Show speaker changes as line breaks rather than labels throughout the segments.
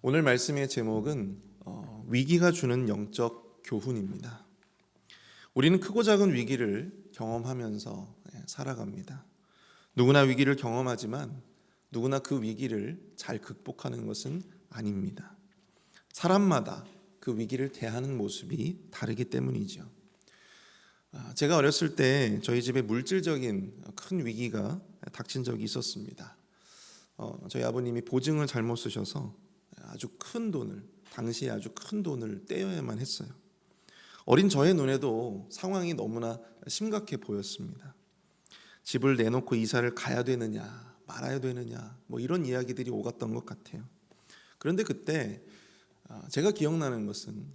오늘 말씀의 제목은 위기가 주는 영적 교훈입니다. 우리는 크고 작은 위기를 경험하면서 살아갑니다. 누구나 위기를 경험하지만 누구나 그 위기를 잘 극복하는 것은 아닙니다. 사람마다 그 위기를 대하는 모습이 다르기 때문이죠. 제가 어렸을 때 저희 집에 물질적인 큰 위기가 닥친 적이 있었습니다. 저희 아버님이 보증을 잘못 쓰셔서 아주 큰 돈을, 당시에 아주 큰 돈을 떼어야만 했어요. 어린 저의 눈에도 상황이 너무나 심각해 보였습니다. 집을 내놓고 이사를 가야 되느냐 말아야 되느냐 이런 이야기들이 오갔던 것 같아요. 그런데 그때 제가 기억나는 것은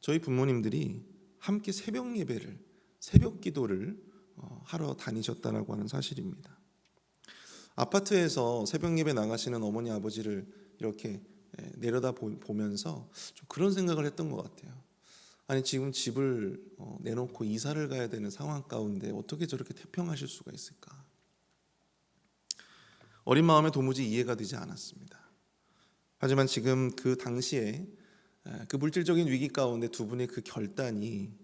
저희 부모님들이 함께 새벽 예배를, 새벽 기도를 하러 다니셨다라고 하는 사실입니다. 아파트에서 새벽 예배 나가시는 어머니 아버지를 이렇게 내려다 보면서 좀 그런 생각을 했던 것 같아요. 아니 지금 집을 내놓고 이사를 가야 되는 상황 가운데 어떻게 저렇게 태평하실 수가 있을까? 어린 마음에 도무지 이해가 되지 않았습니다. 하지만 지금 그 당시에 그 물질적인 위기 가운데 두 분의 그 결단이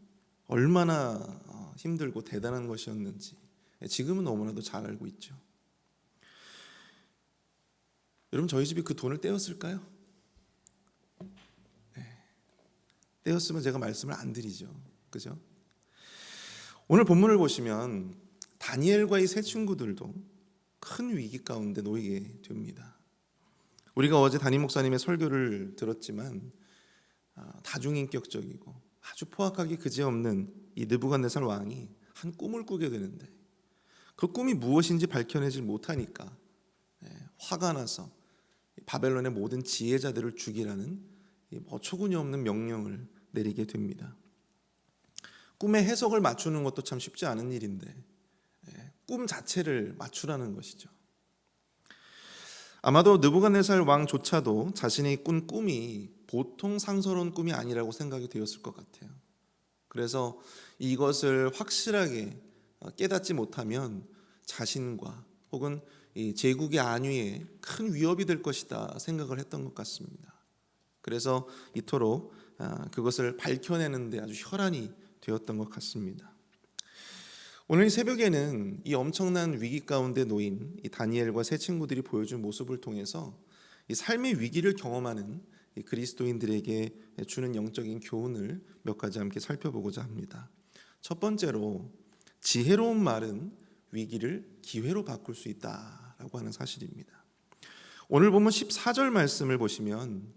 얼마나 힘들고 대단한 것이었는지 지금은 너무나도 잘 알고 있죠. 여러분, 저희 집이 그 돈을 떼었을까요? 떼었으면 제가 말씀을 안 드리죠. 그죠? 오늘 본문을 보시면 다니엘과 이 세 친구들도 큰 위기 가운데 놓이게 됩니다. 우리가 어제 담임 목사님의 설교를 들었지만 다중인격적이고 아주 포악하기 그지없는 이 느부갓네살 왕이 한 꿈을 꾸게 되는데 그 꿈이 무엇인지 밝혀내질 못하니까 화가 나서 바벨론의 모든 지혜자들을 죽이라는 어처구니 없는 명령을 내리게 됩니다. 꿈의 해석을 맞추는 것도 참 쉽지 않은 일인데 꿈 자체를 맞추라는 것이죠. 아마도 느부갓네살 왕조차도 자신이 꾼 꿈이 보통 상서로운 꿈이 아니라고 생각이 되었을 것 같아요. 그래서 이것을 확실하게 깨닫지 못하면 자신과 혹은 이 제국의 안위에 큰 위협이 될 것이다 생각을 했던 것 같습니다. 그래서 이토록 그것을 밝혀내는 데 아주 혈안이 되었던 것 같습니다. 오늘 이 새벽에는 이 엄청난 위기 가운데 놓인 이 다니엘과 세 친구들이 보여준 모습을 통해서 이 삶의 위기를 경험하는 이 그리스도인들에게 주는 영적인 교훈을 몇 가지 함께 살펴보고자 합니다. 첫 번째로, 지혜로운 말은 위기를 기회로 바꿀 수 있다라고 하는 사실입니다. 오늘 본문 14절 말씀을 보시면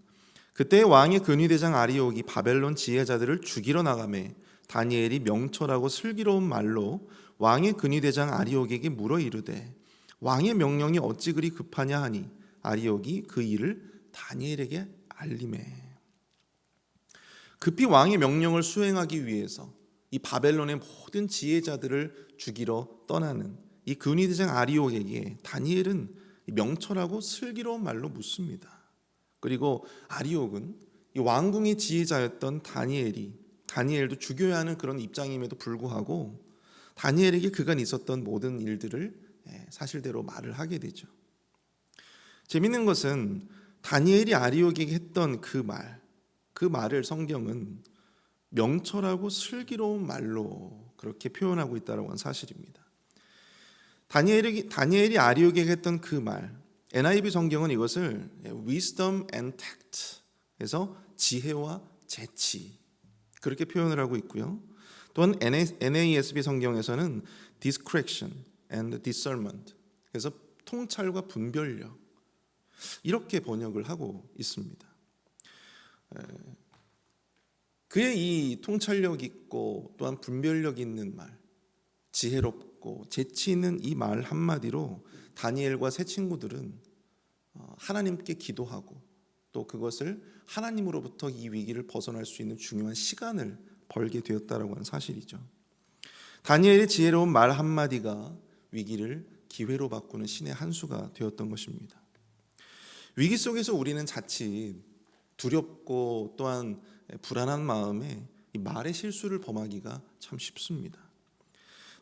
그때 왕의 근위대장 아리옥이 바벨론 지혜자들을 죽이러 나가매 다니엘이 명철하고 슬기로운 말로 왕의 근위대장 아리옥에게 물어 이르되 왕의 명령이 어찌 그리 급하냐 하니 아리옥이 그 일을 다니엘에게 알리매. 급히 왕의 명령을 수행하기 위해서 이 바벨론의 모든 지혜자들을 죽이러 떠나는 이 근위대장 아리옥에게 다니엘은 명철하고 슬기로운 말로 묻습니다. 그리고 아리옥은 이 왕궁의 지혜자였던 다니엘도 죽여야 하는 그런 입장임에도 불구하고 다니엘에게 그간 있었던 모든 일들을 사실대로 말을 하게 되죠. 재밌는 것은 다니엘이 아리옥에게 했던 그 말을 성경은 명철하고 슬기로운 말로 그렇게 표현하고 있다는 건 사실입니다. 다니엘이 아리옥에게 했던 그 말, NIV 성경은 이것을 wisdom and tact 해서 지혜와 재치 그렇게 표현을 하고 있고요. 또한 NASB 성경에서는 discretion and discernment 그래서 통찰과 분별력 이렇게 번역을 하고 있습니다. 그의 이 통찰력 있고 또한 분별력 있는 말, 지혜롭고 재치 있는 이 말 한마디로 다니엘과 세 친구들은 하나님께 기도하고 또 그것을 하나님으로부터 이 위기를 벗어날 수 있는 중요한 시간을 벌게 되었다라고 하는 사실이죠. 다니엘의 지혜로운 말 한마디가 위기를 기회로 바꾸는 신의 한 수가 되었던 것입니다. 위기 속에서 우리는 자칫 두렵고 또한 불안한 마음에 이 말의 실수를 범하기가 참 쉽습니다.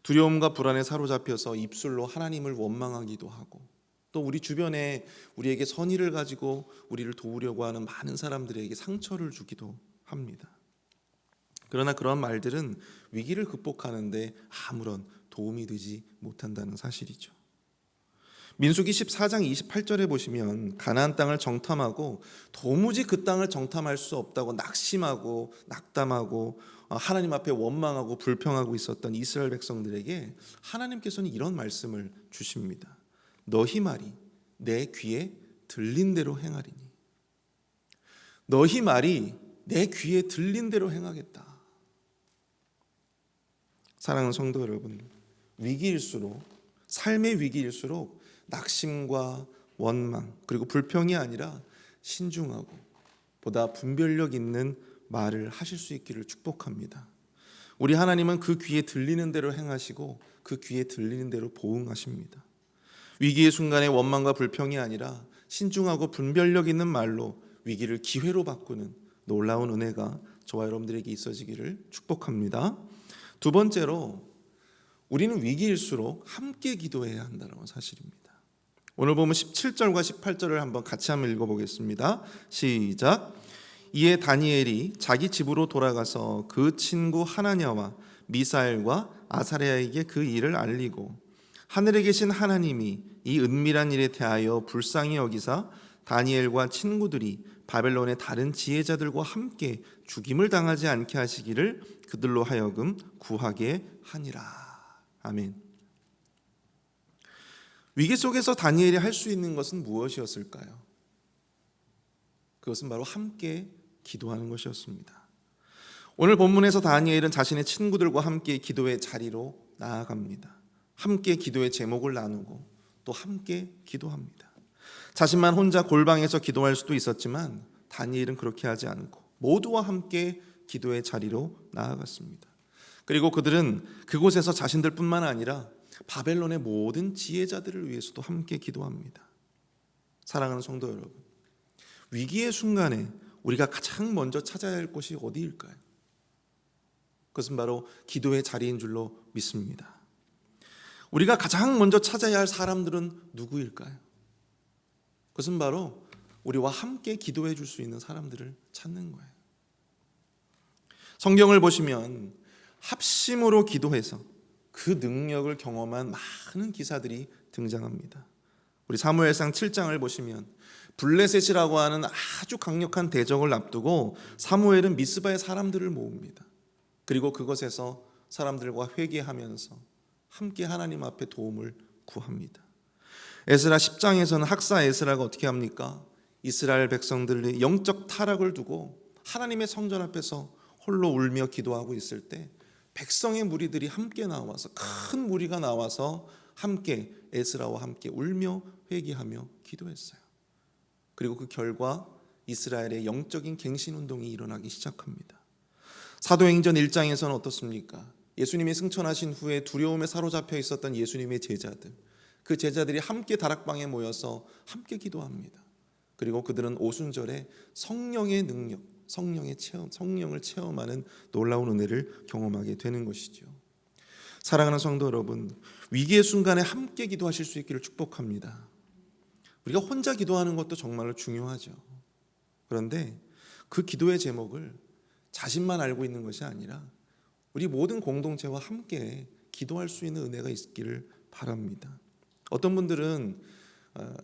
두려움과 불안에 사로잡혀서 입술로 하나님을 원망하기도 하고 또 우리 주변에 우리에게 선의를 가지고 우리를 도우려고 하는 많은 사람들에게 상처를 주기도 합니다. 그러나 그런 말들은 위기를 극복하는데 아무런 도움이 되지 못한다는 사실이죠. 민수기 14장 28절에 보시면 가나안 땅을 정탐하고 도무지 그 땅을 정탐할 수 없다고 낙심하고 낙담하고 하나님 앞에 원망하고 불평하고 있었던 이스라엘 백성들에게 하나님께서는 이런 말씀을 주십니다. 너희 말이 내 귀에 들린 대로 행하리니. 너희 말이 내 귀에 들린 대로 행하겠다. 사랑하는 성도 여러분, 위기일수록, 삶의 위기일수록 낙심과 원망 그리고 불평이 아니라 신중하고 보다 분별력 있는 말을 하실 수 있기를 축복합니다. 우리 하나님은 그 귀에 들리는 대로 행하시고 그 귀에 들리는 대로 보응하십니다. 위기의 순간에 원망과 불평이 아니라 신중하고 분별력 있는 말로 위기를 기회로 바꾸는 놀라운 은혜가 저와 여러분들에게 있어지기를 축복합니다. 두 번째로, 우리는 위기일수록 함께 기도해야 한다는 사실입니다. 오늘 보면 17절과 18절을 한번 같이 한번 읽어보겠습니다. 시작. 이에 다니엘이 자기 집으로 돌아가서 그 친구 하나냐와 미사엘과 아사랴에게 그 일을 알리고 하늘에 계신 하나님이 이 은밀한 일에 대하여 불쌍히 여기사 다니엘과 친구들이 바벨론의 다른 지혜자들과 함께 죽임을 당하지 않게 하시기를 그들로 하여금 구하게 하니라. 아멘. 위기 속에서 다니엘이 할 수 있는 것은 무엇이었을까요? 그것은 바로 함께 기도하는 것이었습니다. 오늘 본문에서 다니엘은 자신의 친구들과 함께 기도의 자리로 나아갑니다. 함께 기도의 제목을 나누고 또 함께 기도합니다. 자신만 혼자 골방에서 기도할 수도 있었지만 다니엘은 그렇게 하지 않고 모두와 함께 기도의 자리로 나아갔습니다. 그리고 그들은 그곳에서 자신들뿐만 아니라 바벨론의 모든 지혜자들을 위해서도 함께 기도합니다. 사랑하는 성도 여러분, 위기의 순간에 우리가 가장 먼저 찾아야 할 곳이 어디일까요? 그것은 바로 기도의 자리인 줄로 믿습니다. 우리가 가장 먼저 찾아야 할 사람들은 누구일까요? 그것은 바로 우리와 함께 기도해 줄 수 있는 사람들을 찾는 거예요. 성경을 보시면 합심으로 기도해서 그 능력을 경험한 많은 기사들이 등장합니다. 우리 사무엘상 7장을 보시면 블레셋이라고 하는 아주 강력한 대적을 앞두고 사무엘은 미스바의 사람들을 모읍니다. 그리고 그것에서 사람들과 회개하면서 함께 하나님 앞에 도움을 구합니다. 에스라 10장에서는 학사 에스라가 어떻게 합니까? 이스라엘 백성들의 영적 타락을 두고 하나님의 성전 앞에서 홀로 울며 기도하고 있을 때 백성의 무리들이 함께 나와서, 큰 무리가 나와서 함께 에스라와 함께 울며 회개하며 기도했어요. 그리고 그 결과 이스라엘의 영적인 갱신운동이 일어나기 시작합니다. 사도행전 1장에서는 어떻습니까? 예수님이 승천하신 후에 두려움에 사로잡혀 있었던 예수님의 제자들, 그 제자들이 함께 다락방에 모여서 함께 기도합니다. 그리고 그들은 오순절에 성령의 능력, 성령을 체험하는 놀라운 은혜를 경험하게 되는 것이죠. 사랑하는 성도 여러분, 위기의 순간에 함께 기도하실 수 있기를 축복합니다. 우리가 혼자 기도하는 것도 정말로 중요하죠. 그런데 그 기도의 제목을 자신만 알고 있는 것이 아니라 우리 모든 공동체와 함께 기도할 수 있는 은혜가 있기를 바랍니다. 어떤 분들은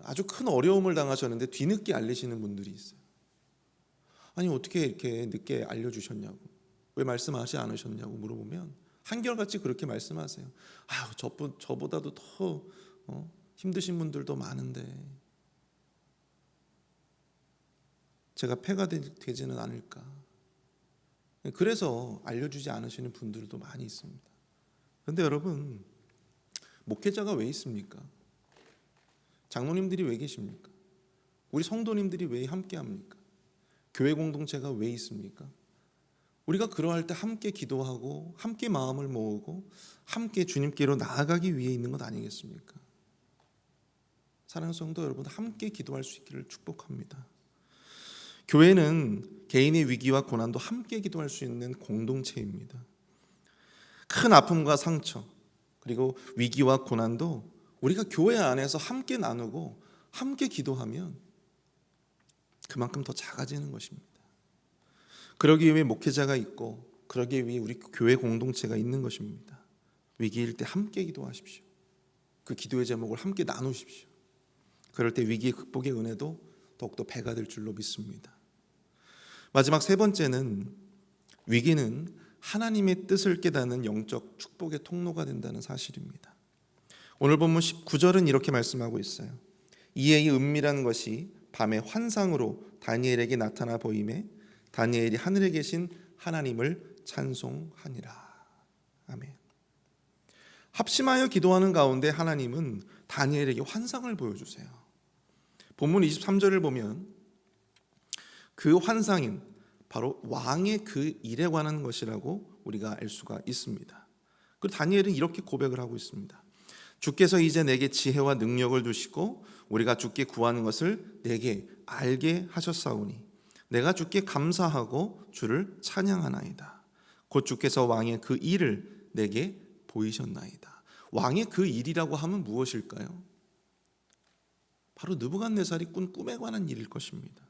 아주 큰 어려움을 당하셨는데 뒤늦게 알리시는 분들이 있어요. 아니 어떻게 이렇게 늦게 알려주셨냐고, 왜 말씀하지 않으셨냐고 물어보면 한결같이 그렇게 말씀하세요. 아유, 저보다도 더 힘드신 분들도 많은데 제가 폐가 되지는 않을까. 그래서 알려주지 않으시는 분들도 많이 있습니다. 그런데 여러분, 목회자가 왜 있습니까? 장로님들이 왜 계십니까? 우리 성도님들이 왜 함께합니까? 교회 공동체가 왜 있습니까? 우리가 그러할 때 함께 기도하고 함께 마음을 모으고 함께 주님께로 나아가기 위해 있는 것 아니겠습니까? 사랑하는 성도 여러분, 함께 기도할 수 있기를 축복합니다. 교회는 개인의 위기와 고난도 함께 기도할 수 있는 공동체입니다. 큰 아픔과 상처 그리고 위기와 고난도 우리가 교회 안에서 함께 나누고 함께 기도하면 그만큼 더 작아지는 것입니다. 그러기 위해 목회자가 있고, 그러기 위해 우리 교회 공동체가 있는 것입니다. 위기일 때 함께 기도하십시오. 그 기도의 제목을 함께 나누십시오. 그럴 때 위기 극복의 은혜도 더욱더 배가 될 줄로 믿습니다. 마지막 세 번째는, 위기는 하나님의 뜻을 깨닫는 영적 축복의 통로가 된다는 사실입니다. 오늘 본문 19절은 이렇게 말씀하고 있어요. 이에 이 은밀한 것이 밤의 환상으로 다니엘에게 나타나 보이매 다니엘이 하늘에 계신 하나님을 찬송하니라. 아멘. 합심하여 기도하는 가운데 하나님은 다니엘에게 환상을 보여주세요. 본문 23절을 보면 그 환상인 바로 왕의 그 일에 관한 것이라고 우리가 알 수가 있습니다. 그리고 다니엘은 이렇게 고백을 하고 있습니다. 주께서 이제 내게 지혜와 능력을 주시고 우리가 주께 구하는 것을 내게 알게 하셨사오니 내가 주께 감사하고 주를 찬양하나이다. 곧 주께서 왕의 그 일을 내게 보이셨나이다. 왕의 그 일이라고 하면 무엇일까요? 바로 느부갓네살이 꾼 꿈에 관한 일일 것입니다.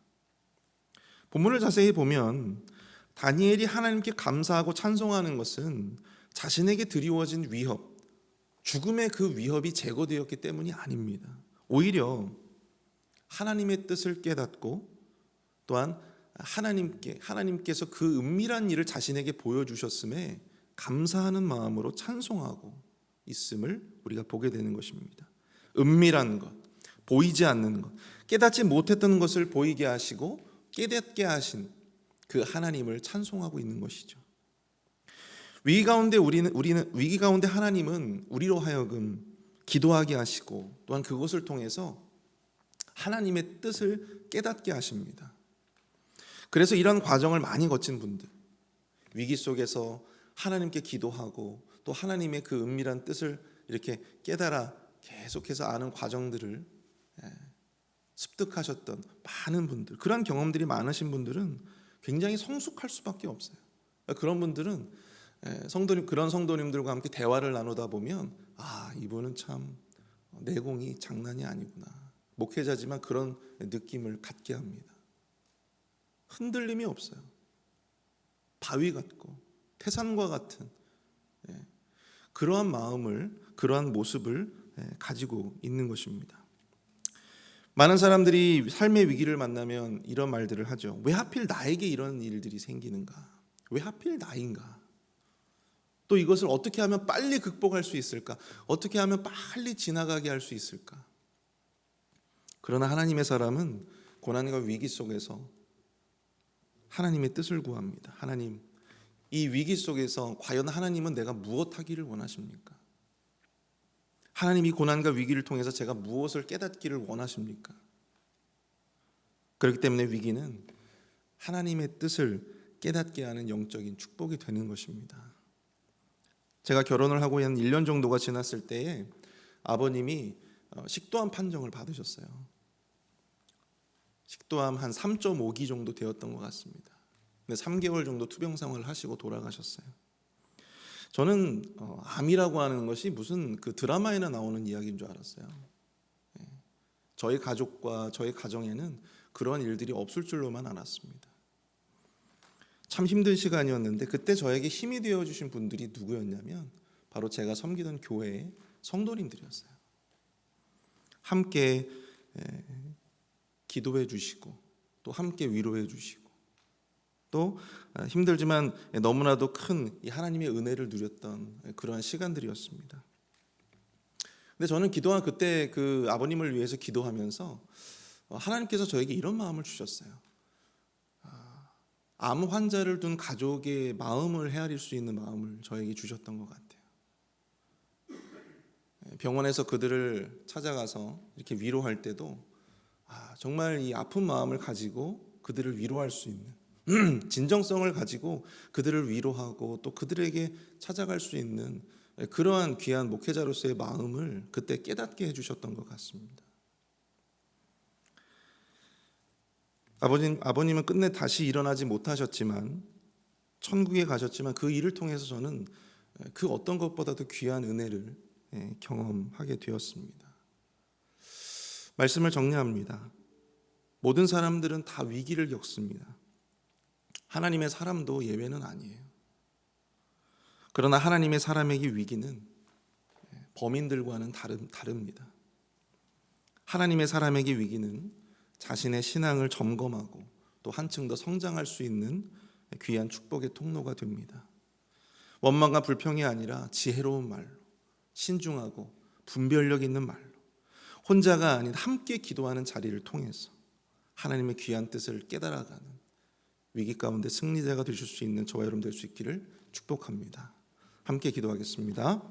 본문을 자세히 보면 다니엘이 하나님께 감사하고 찬송하는 것은 자신에게 드리워진 위협, 죽음의 그 위협이 제거되었기 때문이 아닙니다. 오히려 하나님의 뜻을 깨닫고 또한 하나님께서 그 은밀한 일을 자신에게 보여주셨음에 감사하는 마음으로 찬송하고 있음을 우리가 보게 되는 것입니다. 은밀한 것, 보이지 않는 것, 깨닫지 못했던 것을 보이게 하시고 깨닫게 하신 그 하나님을 찬송하고 있는 것이죠. 위기 가운데 위기 가운데 하나님은 우리로 하여금 기도하게 하시고 또한 그것을 통해서 하나님의 뜻을 깨닫게 하십니다. 그래서 이런 과정을 많이 거친 분들, 위기 속에서 하나님께 기도하고 또 하나님의 그 은밀한 뜻을 이렇게 깨달아 계속해서 아는 과정들을 습득하셨던 많은 분들, 그런 경험들이 많으신 분들은 굉장히 성숙할 수밖에 없어요. 그런 분들은 그런 성도님들과 함께 대화를 나누다 보면 이분은 참 내공이 장난이 아니구나. 목회자지만 그런 느낌을 갖게 합니다. 흔들림이 없어요. 바위 같고 태산과 같은 그러한 마음을, 그러한 모습을 가지고 있는 것입니다. 많은 사람들이 삶의 위기를 만나면 이런 말들을 하죠. 왜 하필 나에게 이런 일들이 생기는가? 왜 하필 나인가? 또 이것을 어떻게 하면 빨리 극복할 수 있을까? 어떻게 하면 빨리 지나가게 할 수 있을까? 그러나 하나님의 사람은 고난과 위기 속에서 하나님의 뜻을 구합니다. 하나님, 이 위기 속에서 과연 하나님은 내가 무엇 하기를 원하십니까? 하나님, 이 고난과 위기를 통해서 제가 무엇을 깨닫기를 원하십니까? 그렇기 때문에 위기는 하나님의 뜻을 깨닫게 하는 영적인 축복이 되는 것입니다. 제가 결혼을 하고 한 1년 정도가 지났을 때에 아버님이 식도암 판정을 받으셨어요. 식도암 한 3.5기 정도 되었던 것 같습니다. 근데 3개월 정도 투병 생활을 하시고 돌아가셨어요. 저는 암이라고 하는 것이 무슨 그 드라마에나 나오는 이야기인 줄 알았어요. 저희 가족과 저희 가정에는 그런 일들이 없을 줄로만 알았습니다. 참 힘든 시간이었는데 그때 저에게 힘이 되어주신 분들이 누구였냐면 바로 제가 섬기던 교회의 성도님들이었어요. 함께 기도해 주시고 또 함께 위로해 주시고 또 힘들지만 너무나도 큰 이 하나님의 은혜를 누렸던 그러한 시간들이었습니다. 근데 저는 기도한 그때 그 아버님을 위해서 기도하면서 하나님께서 저에게 이런 마음을 주셨어요. 암 환자를 둔 가족의 마음을 헤아릴 수 있는 마음을 저에게 주셨던 것 같아요. 병원에서 그들을 찾아가서 이렇게 위로할 때도 정말 이 아픈 마음을 가지고 그들을 위로할 수 있는 진정성을 가지고 그들을 위로하고 또 그들에게 찾아갈 수 있는 그러한 귀한 목회자로서의 마음을 그때 깨닫게 해주셨던 것 같습니다. 아버님은 끝내 다시 일어나지 못하셨지만 천국에 가셨지만 그 일을 통해서 저는 그 어떤 것보다도 귀한 은혜를 경험하게 되었습니다. 말씀을 정리합니다. 모든 사람들은 다 위기를 겪습니다. 하나님의 사람도 예외는 아니에요. 그러나 하나님의 사람에게 위기는 범인들과는 다릅니다. 하나님의 사람에게 위기는 자신의 신앙을 점검하고 또 한층 더 성장할 수 있는 귀한 축복의 통로가 됩니다. 원망과 불평이 아니라 지혜로운 말로, 신중하고 분별력 있는 말로, 혼자가 아닌 함께 기도하는 자리를 통해서 하나님의 귀한 뜻을 깨달아가는 위기 가운데 승리자가 되실 수 있는 저와 여러분 될 수 있기를 축복합니다. 함께 기도하겠습니다.